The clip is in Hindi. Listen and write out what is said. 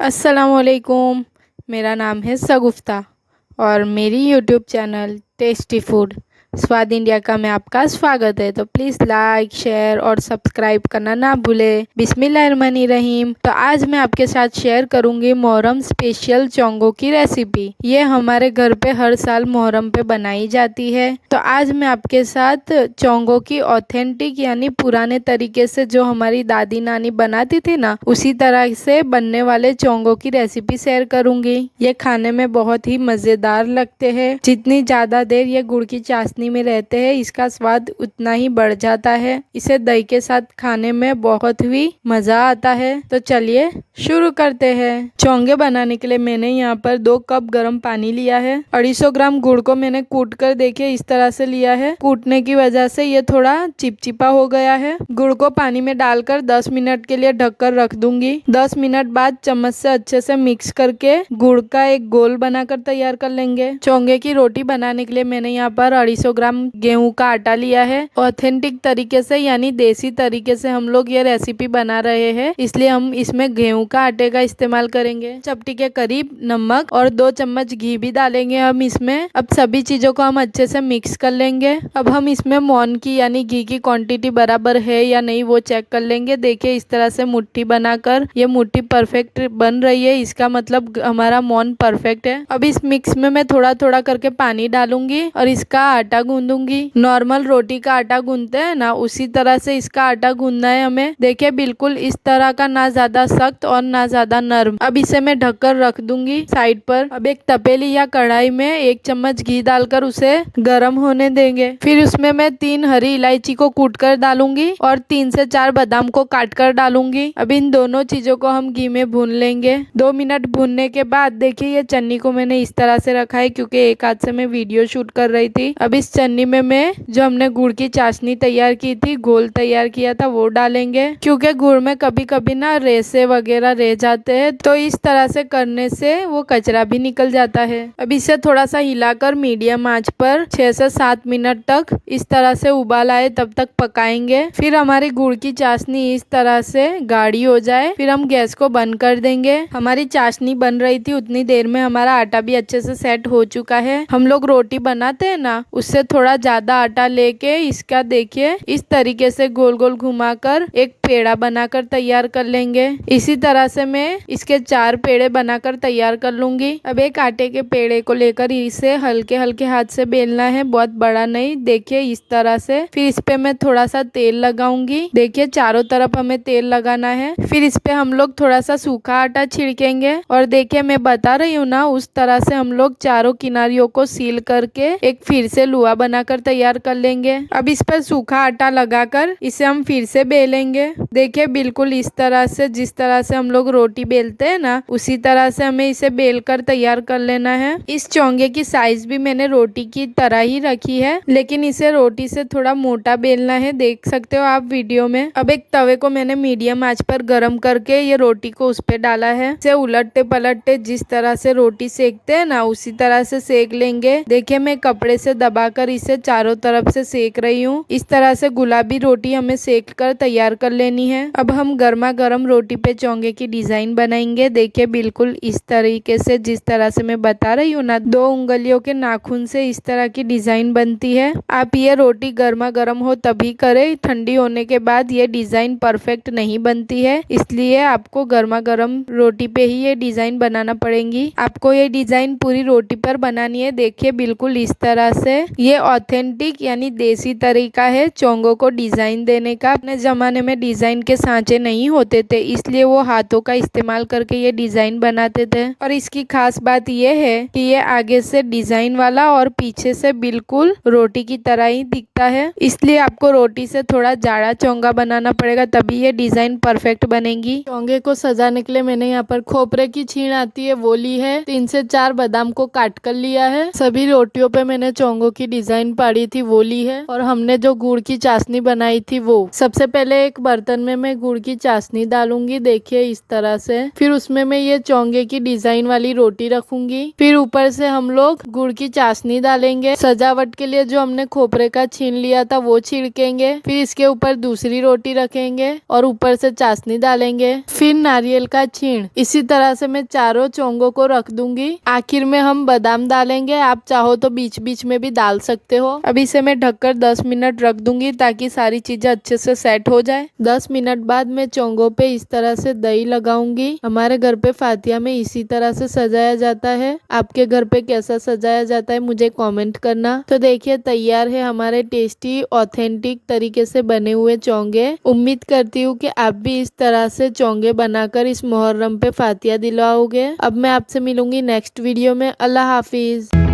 अस्सलामुअलैकुम। मेरा नाम है सगुफ्ता और मेरी यूट्यूब चैनल टेस्टी फूड स्वाद इंडिया का में आपका स्वागत है। तो प्लीज़ लाइक शेयर और सब्सक्राइब करना ना भूलें। बिस्मिल्लाहिर्रहमानिर्रहीम। तो आज मैं आपके साथ शेयर करूंगी मुहर्रम स्पेशल चोंगो की रेसिपी। ये हमारे घर पे हर साल मुहर्रम पे बनाई जाती है। तो आज मैं आपके साथ चोंगो की ऑथेंटिक यानी पुराने तरीके से जो हमारी दादी नानी बनाती थी ना, उसी तरह से बनने वाले चोंगो की रेसिपी शेयर करूंगी। ये खाने में बहुत ही मज़ेदार लगते हैं। जितनी ज़्यादा देर ये गुड़ की चाशनी में रहते हैं, इसका स्वाद उतना ही बढ़ जाता है। इसे दही के साथ खाने में बहुत ही मज़ा आता है। तो चलिए शुरू करते हैं। चोंगे बनाने के लिए मैंने यहाँ पर 2 कप गर्म पानी लिया है। 250 ग्राम गुड़ को मैंने कूट कर देखिए इस तरह से लिया है। कूटने की वजह से ये थोड़ा चिपचिपा हो गया है। गुड़ को पानी में डालकर 10 मिनट के लिए ढककर रख दूंगी। 10 मिनट बाद चम्मच से अच्छे से मिक्स करके गुड़ का एक गोल बनाकर तैयार कर लेंगे। चोंगे की रोटी बनाने के लिए मैंने यहाँ पर 250 ग्राम गेहूं का आटा लिया है। ऑथेंटिक तरीके से यानी देसी तरीके से हम लोग ये रेसिपी बना रहे हैं, इसलिए हम इसमें गेहूं का आटे का इस्तेमाल करेंगे। चपटी के करीब नमक और 2 चम्मच घी भी डालेंगे हम इसमें। अब सभी चीजों को हम अच्छे से मिक्स कर लेंगे। अब हम इसमें मौन की यानी घी की क्वांटिटी बराबर है या नहीं वो चेक कर लेंगे। देखिए इस तरह से मुट्ठी बनाकर ये मुट्ठी परफेक्ट बन रही है, इसका मतलब हमारा मौन परफेक्ट है। अब इस मिक्स में मैं थोड़ा थोड़ा करके पानी डालूंगी और इसका आटा गूंदूंगी। नॉर्मल रोटी का आटा गूंदते हैं ना, उसी तरह से इसका आटा गूंदना है हमें। देखिए बिल्कुल इस तरह का, ना ज्यादा सख्त और ना ज्यादा नरम। अब इसे मैं ढककर रख दूंगी साइड पर। अब एक तपेली या कढ़ाई में 1 चम्मच घी डालकर उसे गर्म होने देंगे। फिर उसमें मैं 3 हरी इलायची को कूट कर डालूंगी और 3 से 4 बादाम को काट कर डालूंगी। अब इन दोनों चीजों को हम घी में भून लेंगे। 2 मिनट भूनने के बाद देखिए ये चन्नी को मैंने इस तरह से रखा है क्योंकि एक हाथ से मैं वीडियो शूट कर रही थी। अब इस चन्नी में मैं जो हमने गुड़ की चाशनी तैयार की थी, घोल तैयार किया था, वो डालेंगे। क्योंकि गुड़ में कभी कभी ना रेसे वगैरह रह जाते हैं, तो इस तरह से करने से वो कचरा भी निकल जाता है। अब इसे थोड़ा सा हिलाकर मीडियम आंच पर 6 से 7 मिनट तक इस तरह से उबाल आए तब तक पकाएंगे। फिर हमारी गुड़ की चाशनी इस तरह से गाढ़ी हो जाए, फिर हम गैस को बंद कर देंगे। हमारी चाशनी बन रही थी उतनी देर में हमारा आटा भी अच्छे से सेट हो चुका है। हम लोग रोटी बनाते हैं ना, उससे थोड़ा ज्यादा आटा लेके इसका देखिए इस तरीके से गोल गोल घुमाकर एक पेड़ा बनाकर तैयार कर लेंगे। इसी तरह से मैं इसके 4 पेड़े बनाकर तैयार कर लूंगी। अब एक आटे के पेड़े को लेकर इसे हल्के हल्के हाथ से बेलना है, बहुत बड़ा नहीं। देखिए इस तरह से। फिर इस पे मैं थोड़ा सा तेल लगाऊंगी। देखिए चारों तरफ हमें तेल लगाना है। फिर इस पे हम लोग थोड़ा सा सूखा आटा छिड़केंगे और देखिए मैं बता रही हूँ ना, उस तरह से हम लोग चारों किनारियों को सील करके एक फिर से लुआ बनाकर तैयार कर लेंगे। अब इस पर सूखा आटा लगाकर इसे हम फिर से बेलेंगे। देखिए बिल्कुल इस तरह से, जिस तरह से हम लोग रोटी बेलते हैं ना, उसी तरह से हमें इसे बेल कर तैयार कर लेना है। इस चोंगे की साइज भी मैंने रोटी की तरह ही रखी है, लेकिन इसे रोटी से थोड़ा मोटा बेलना है, देख सकते हो आप वीडियो में। अब एक तवे को मैंने मीडियम आंच पर गर्म करके ये रोटी को उस पे डाला है। इसे उलटते पलटते जिस तरह से रोटी सेकते हैं ना, उसी तरह से सेक लेंगे। देखिए मैं कपड़े से दबाकर इसे चारों तरफ से सेक रही हूँ। इस तरह से गुलाबी रोटी हमें सेक कर तैयार कर लेनी है। अब हम गर्मा गर्म रोटी पे चोंगे की डिजाइन बनाएंगे। देखिए बिल्कुल इस तरीके से, जिस तरह से मैं बता रही हूँ ना, 2 उंगलियों के नाखून से इस तरह की डिजाइन बनती है। आप ये रोटी गर्मा गर्म हो तभी करें, ठंडी होने के बाद ये डिजाइन परफेक्ट नहीं बनती है। इसलिए आपको गर्मा गर्म रोटी पे ही ये डिजाइन बनाना पड़ेगी। आपको ये डिजाइन पूरी रोटी पर बनानी है। देखिए बिल्कुल इस तरह से। ये ऑथेंटिक यानी देसी तरीका है चोंगो को डिजाइन देने का। अपने जमाने में डिजाइन के सांचे नहीं होते थे, इसलिए वो हाथों का इस्तेमाल करके ये डिजाइन बनाते थे। और इसकी खास बात ये है कि ये आगे से डिजाइन वाला और पीछे से बिल्कुल रोटी की तरह ही दिखता है। इसलिए आपको रोटी से थोड़ा जाड़ा चोंगा बनाना पड़ेगा, तभी ये डिजाइन परफेक्ट बनेगी। चोंगे को सजाने के लिए मैंने यहाँ पर खोपरे की छीण आती है वो ली है। 3 से 4 बादाम को काट कर लिया है। सभी रोटियों पे मैंने चोंगो की डिजाइन पाड़ी थी वो ली है और हमने जो गुड़ की चाशनी बनाई थी वो। सबसे पहले एक बर्तन में मैं गुड़ की चाशनी डालूंगी, देखिए इस तरह से। फिर उसमें मैं ये चोंगे की डिजाइन वाली रोटी रखूंगी। फिर ऊपर से हम लोग गुड़ की चाशनी डालेंगे। सजावट के लिए जो हमने खोपरे का छीन लिया था वो छिड़केंगे। फिर इसके ऊपर दूसरी रोटी रखेंगे और ऊपर से चाशनी डालेंगे। फिर नारियल का छीण। इसी तरह से मैं चारों चोंगों को रख दूंगी। आखिर में हम बादाम डालेंगे, आप चाहो तो बीच बीच में भी डाल सकते हो। अब इसे मैं ढककर 10 मिनट रख दूंगी ताकि सारी चीजें अच्छे से सेट हो जाए। 10 मिनट बाद मैं चोंगों पे इस तरह से दही लगाऊंगी। हमारे घर पे फातिया में इसी तरह से सजाया जाता है। आपके घर पे कैसा सजाया जाता है मुझे कमेंट करना। तो देखिए तैयार है हमारे टेस्टी ऑथेंटिक तरीके से बने हुए चोंगे। उम्मीद करती हूँ कि आप भी इस तरह से चोंगे बनाकर इस मुहर्रम पे फातिया दिलाओगे। अब मैं आपसे मिलूंगी नेक्स्ट वीडियो में। अल्लाह हाफिज।